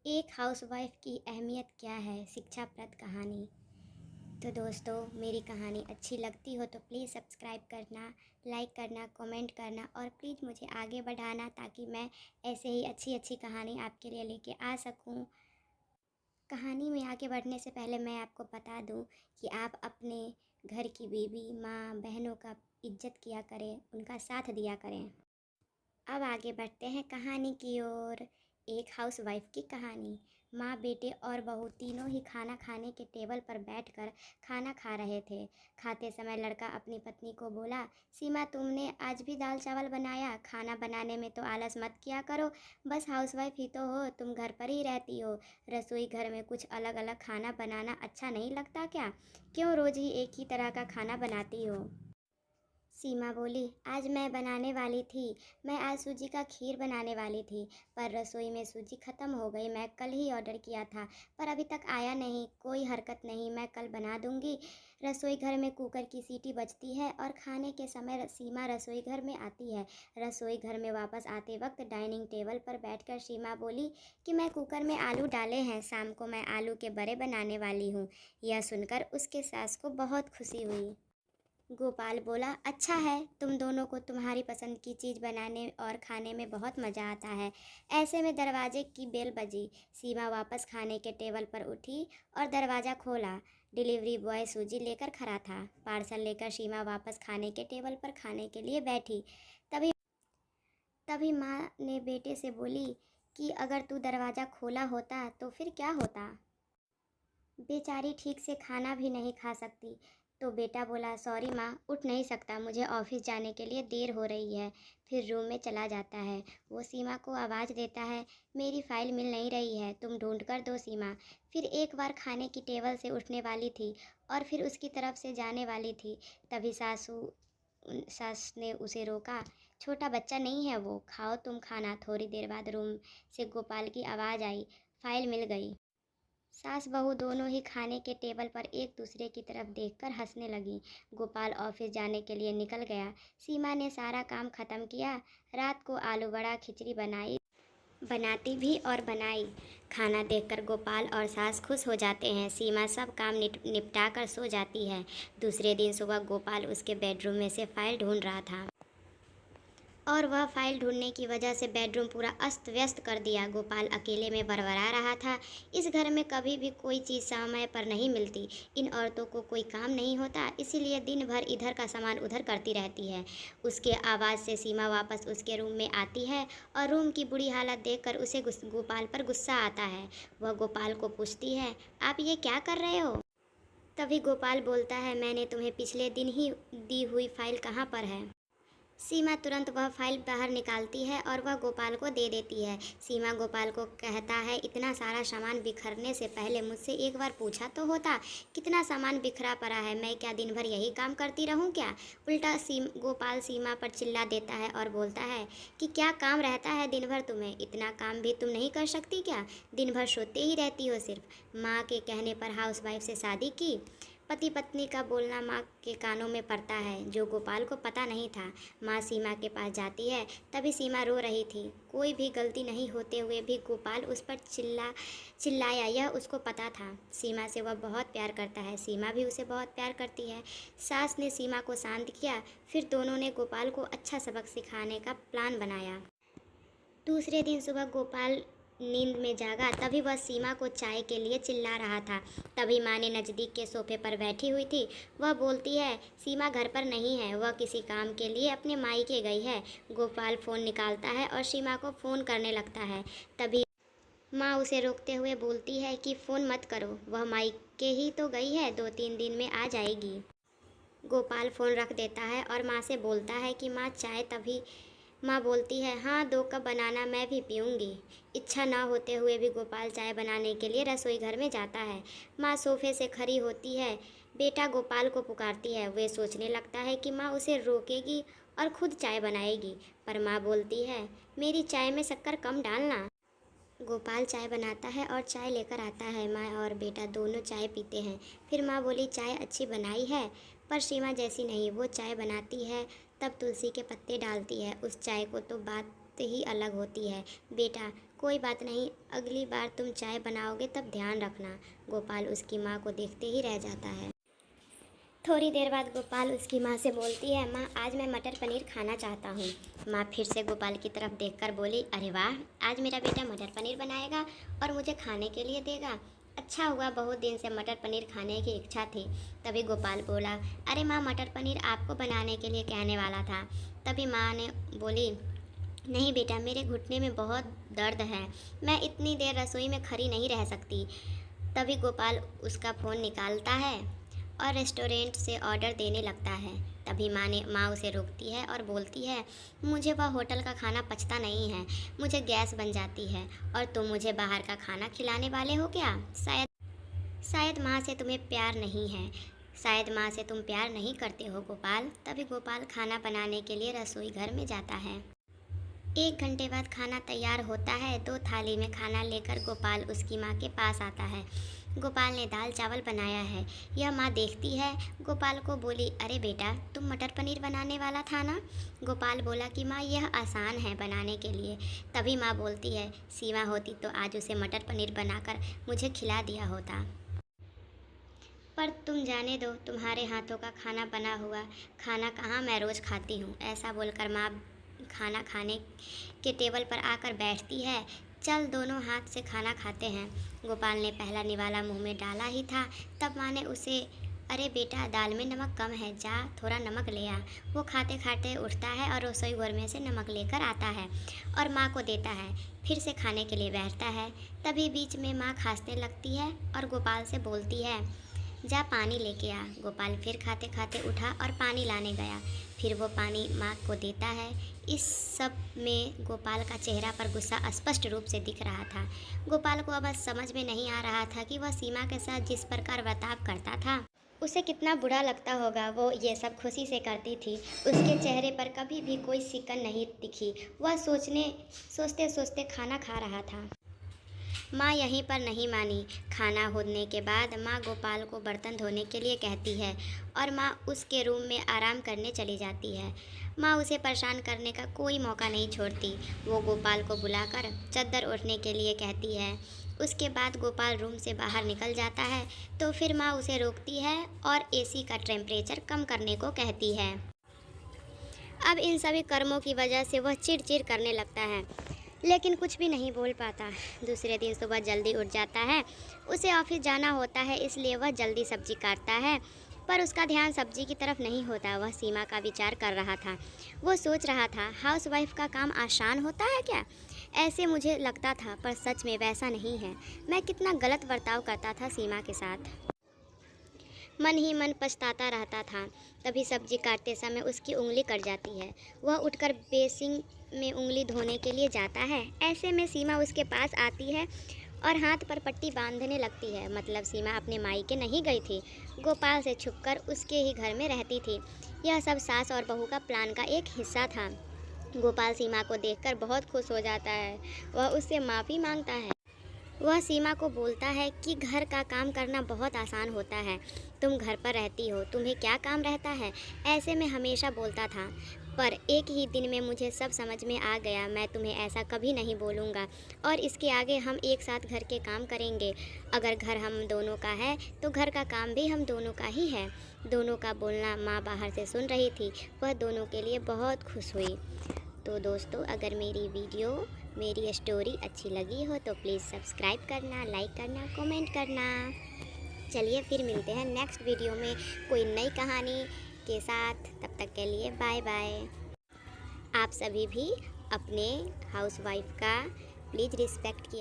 एक हाउसवाइफ की अहमियत क्या है? शिक्षाप्रद कहानी। तो दोस्तों, मेरी कहानी अच्छी लगती हो तो प्लीज़ सब्सक्राइब करना, लाइक करना, कमेंट करना और प्लीज़ मुझे आगे बढ़ाना ताकि मैं ऐसे ही अच्छी अच्छी कहानी आपके लिए लेके आ सकूं। कहानी में आगे बढ़ने से पहले मैं आपको बता दूं कि आप अपने घर की बीवी, माँ, बहनों का इज्जत किया करें, उनका साथ दिया करें। अब आगे बढ़ते हैं कहानी की ओर। एक हाउसवाइफ की कहानी। माँ, बेटे और बहू तीनों ही खाना खाने के टेबल पर बैठकर खाना खा रहे थे। खाते समय लड़का अपनी पत्नी को बोला, सीमा, तुमने आज भी दाल चावल बनाया? खाना बनाने में तो आलस मत किया करो। बस हाउसवाइफ ही तो हो, तुम घर पर ही रहती हो। रसोई घर में कुछ अलग अलग खाना बनाना अच्छा नहीं लगता क्या? क्यों रोज़ ही एक ही तरह का खाना बनाती हो? सीमा बोली, आज मैं बनाने वाली थी। मैं आज सूजी का खीर बनाने वाली थी, पर रसोई में सूजी ख़त्म हो गई। मैं कल ही ऑर्डर किया था, पर अभी तक आया नहीं। कोई हरकत नहीं, मैं कल बना दूंगी। रसोई घर में कुकर की सीटी बजती है और खाने के समय सीमा रसोई घर में आती है। रसोई घर में वापस आते वक्त डाइनिंग टेबल पर बैठकर सीमा बोली कि मैं कुकर में आलू डाले हैं, शाम को मैं आलू के बड़े बनाने वाली हूँ। यह सुनकर उसके सास को बहुत खुशी हुई। गोपाल बोला, अच्छा है, तुम दोनों को तुम्हारी पसंद की चीज़ बनाने और खाने में बहुत मज़ा आता है। ऐसे में दरवाजे की बेल बजी। सीमा वापस खाने के टेबल पर उठी और दरवाज़ा खोला। डिलीवरी बॉय सूजी लेकर खड़ा था। पार्सल लेकर सीमा वापस खाने के टेबल पर खाने के लिए बैठी। तभी तभी माँ ने बेटे से बोली कि अगर तू दरवाज़ा खोला होता तो फिर क्या होता? बेचारी ठीक से खाना भी नहीं खा सकती। तो बेटा बोला, सॉरी माँ, उठ नहीं सकता, मुझे ऑफिस जाने के लिए देर हो रही है। फिर रूम में चला जाता है। वो सीमा को आवाज़ देता है, मेरी फ़ाइल मिल नहीं रही है, तुम ढूंढ कर दो सीमा। फिर एक बार खाने की टेबल से उठने वाली थी और फिर उसकी तरफ से जाने वाली थी। तभी सास ने उसे रोका। छोटा बच्चा नहीं है वो, खाओ तुम खाना। थोड़ी देर बाद रूम से गोपाल की आवाज़ आई, फाइल मिल गई। सास बहू दोनों ही खाने के टेबल पर एक दूसरे की तरफ देखकर हंसने लगी। गोपाल ऑफिस जाने के लिए निकल गया। सीमा ने सारा काम खत्म किया। रात को आलू बड़ा खिचड़ी बनाती भी और बनाई। खाना देखकर गोपाल और सास खुश हो जाते हैं। सीमा सब काम निपटा कर सो जाती है। दूसरे दिन सुबह गोपाल उसके बेडरूम में से फाइल ढूंढ रहा था और वह फाइल ढूंढने की वजह से बेडरूम पूरा अस्त व्यस्त कर दिया। गोपाल अकेले में बड़बड़ा रहा था, इस घर में कभी भी कोई चीज़ समय पर नहीं मिलती। इन औरतों को कोई काम नहीं होता, इसीलिए दिन भर इधर का सामान उधर करती रहती है। उसके आवाज़ से सीमा वापस उसके रूम में आती है और रूम की बुरी हालत देखकर उसे गोपाल पर गुस्सा आता है। वह गोपाल को पूछती है, आप ये क्या कर रहे हो? तभी गोपाल बोलता है, मैंने तुम्हें पिछले दिन ही दी हुई फाइल कहाँ पर है? सीमा तुरंत वह फाइल बाहर निकालती है और वह गोपाल को दे देती है। सीमा गोपाल को कहता है, इतना सारा सामान बिखरने से पहले मुझसे एक बार पूछा तो होता, कितना सामान बिखरा पड़ा है, मैं क्या दिन भर यही काम करती रहूं क्या? उल्टा गोपाल सीमा पर चिल्ला देता है और बोलता है कि क्या काम रहता है दिन भर तुम्हें? इतना काम भी तुम नहीं कर सकती क्या? दिन भर सोते ही रहती हो सिर्फ। माँ के कहने पर हाउसवाइफ से शादी की। पति पत्नी का बोलना माँ के कानों में पड़ता है, जो गोपाल को पता नहीं था। माँ सीमा के पास जाती है। तभी सीमा रो रही थी। कोई भी गलती नहीं होते हुए भी गोपाल उस पर चिल्लाया, यह उसको पता था। सीमा से वह बहुत प्यार करता है, सीमा भी उसे बहुत प्यार करती है। सास ने सीमा को शांत किया। फिर दोनों ने गोपाल को अच्छा सबक सिखाने का प्लान बनाया। दूसरे दिन सुबह गोपाल नींद में जागा, तभी वह सीमा को चाय के लिए चिल्ला रहा था। तभी माँ ने नज़दीक के सोफे पर बैठी हुई थी। वह बोलती है, सीमा घर पर नहीं है, वह किसी काम के लिए अपने मायके गई है। गोपाल फ़ोन निकालता है और सीमा को फ़ोन करने लगता है। तभी माँ उसे रोकते हुए बोलती है कि फ़ोन मत करो, वह मायके ही तो गई है, 2-3 दिन में आ जाएगी। गोपाल फ़ोन रख देता है और माँ से बोलता है कि माँ चाय। तभी माँ बोलती है, हाँ 2 कप बनाना, मैं भी पीऊँगी। इच्छा ना होते हुए भी गोपाल चाय बनाने के लिए रसोई घर में जाता है। माँ सोफे से खड़ी होती है, बेटा गोपाल को पुकारती है। वे सोचने लगता है कि माँ उसे रोकेगी और खुद चाय बनाएगी, पर माँ बोलती है, मेरी चाय में शक्कर कम डालना। गोपाल चाय बनाता है और चाय लेकर आता है। माँ और बेटा दोनों चाय पीते हैं। फिर माँ बोली, चाय अच्छी बनाई है, पर सीमा जैसी नहीं। वो चाय बनाती है तब तुलसी के पत्ते डालती है, उस चाय को तो बात ही अलग होती है। बेटा, कोई बात नहीं, अगली बार तुम चाय बनाओगे तब ध्यान रखना। गोपाल उसकी माँ को देखते ही रह जाता है। थोड़ी देर बाद गोपाल उसकी माँ से बोलती है, माँ आज मैं मटर पनीर खाना चाहता हूँ। माँ फिर से गोपाल की तरफ देखकर बोली, अरे वाह, आज मेरा बेटा मटर पनीर बनाएगा और मुझे खाने के लिए देगा। अच्छा हुआ, बहुत दिन से मटर पनीर खाने की इच्छा थी। तभी गोपाल बोला, अरे माँ, मटर पनीर आपको बनाने के लिए कहने वाला था। तभी माँ ने बोली, नहीं बेटा, मेरे घुटने में बहुत दर्द है, मैं इतनी देर रसोई में खड़ी नहीं रह सकती। तभी गोपाल उसका फ़ोन निकालता है और रेस्टोरेंट से ऑर्डर देने लगता है। तभी माँ उसे रोकती है और बोलती है, मुझे वह होटल का खाना पचता नहीं है, मुझे गैस बन जाती है और तुम मुझे बाहर का खाना खिलाने वाले हो क्या? शायद माँ से तुम्हें प्यार नहीं है, शायद माँ से तुम प्यार नहीं करते हो गोपाल। तभी गोपाल खाना बनाने के लिए रसोई घर में जाता है। 1 घंटे बाद खाना तैयार होता है। 2 थाली में खाना लेकर गोपाल उसकी माँ के पास आता है। गोपाल ने दाल चावल बनाया है। यह माँ देखती है। गोपाल को बोली, अरे बेटा, तुम मटर पनीर बनाने वाला था ना? गोपाल बोला कि माँ, यह आसान है बनाने के लिए। तभी माँ बोलती है, सीमा होती तो आज उसे मटर पनीर बनाकर मुझे खिला दिया होता। पर तुम जाने दो, तुम्हारे हाथों का खाना बना हुआ खाना कहाँ मैं रोज़ खाती हूँ। ऐसा बोलकर माँ खाना खाने के टेबल पर आकर बैठती है। चल, दोनों हाथ से खाना खाते हैं। गोपाल ने पहला निवाला मुंह में डाला ही था, तब माँ ने उसे, अरे बेटा, दाल में नमक कम है, जा थोड़ा नमक ले आ। वो खाते खाते उठता है और रसोई घर में से नमक लेकर आता है और माँ को देता है। फिर से खाने के लिए बैठता है। तभी बीच में माँ खांसने लगती है और गोपाल से बोलती है, जा पानी लेके आ। गोपाल फिर खाते खाते उठा और पानी लाने गया। फिर वो पानी माँ को देता है। इस सब में गोपाल का चेहरा पर गुस्सा स्पष्ट रूप से दिख रहा था। गोपाल को अब समझ में नहीं आ रहा था कि वह सीमा के साथ जिस प्रकार बर्ताव करता था, उसे कितना बुरा लगता होगा। वो ये सब खुशी से करती थी। उसके चेहरे पर कभी भी कोई सिकन नहीं दिखी। वह सोचते सोचते खाना खा रहा था। माँ यहीं पर नहीं मानी। खाना होने के बाद माँ गोपाल को बर्तन धोने के लिए कहती है और माँ उसके रूम में आराम करने चली जाती है। माँ उसे परेशान करने का कोई मौका नहीं छोड़ती। वो गोपाल को बुलाकर चद्दर ओढ़ने के लिए कहती है। उसके बाद गोपाल रूम से बाहर निकल जाता है तो फिर माँ उसे रोकती है और एसी का टेम्परेचर कम करने को कहती है। अब इन सभी कर्मों की वजह से वह चिढ़ करने लगता है, लेकिन कुछ भी नहीं बोल पाता। दूसरे दिन सुबह जल्दी उठ जाता है। उसे ऑफिस जाना होता है, इसलिए वह जल्दी सब्जी काटता है, पर उसका ध्यान सब्जी की तरफ नहीं होता। वह सीमा का विचार कर रहा था। वो सोच रहा था, हाउसवाइफ का काम आसान होता है क्या? ऐसे मुझे लगता था, पर सच में वैसा नहीं है। मैं कितना गलत बर्ताव करता था सीमा के साथ। मन ही मन पछताता रहता था। तभी सब्जी काटते समय उसकी उंगली कट जाती है। वह उठकर बेसिन में उंगली धोने के लिए जाता है। ऐसे में सीमा उसके पास आती है और हाथ पर पट्टी बांधने लगती है। मतलब सीमा अपने मायके नहीं गई थी, गोपाल से छुपकर उसके ही घर में रहती थी। यह सब सास और बहू का प्लान का एक हिस्सा था। गोपाल सीमा को देखकर बहुत खुश हो जाता है। वह उससे माफ़ी मांगता है। वह सीमा को बोलता है कि घर का काम करना बहुत आसान होता है, तुम घर पर रहती हो, तुम्हें क्या काम रहता है। ऐसे में हमेशा बोलता था, पर एक ही दिन में मुझे सब समझ में आ गया। मैं तुम्हें ऐसा कभी नहीं बोलूँगा और इसके आगे हम एक साथ घर के काम करेंगे। अगर घर हम दोनों का है तो घर का काम भी हम दोनों का ही है। दोनों का बोलना माँ बाहर से सुन रही थी। वह दोनों के लिए बहुत खुश हुई। तो दोस्तों, अगर मेरी स्टोरी अच्छी लगी हो तो प्लीज़ सब्सक्राइब करना, लाइक करना, कमेंट करना। चलिए फिर मिलते हैं नेक्स्ट वीडियो में कोई नई कहानी के साथ। तब तक के लिए बाय बाय। आप सभी भी अपने हाउसवाइफ का प्लीज़ रिस्पेक्ट किया।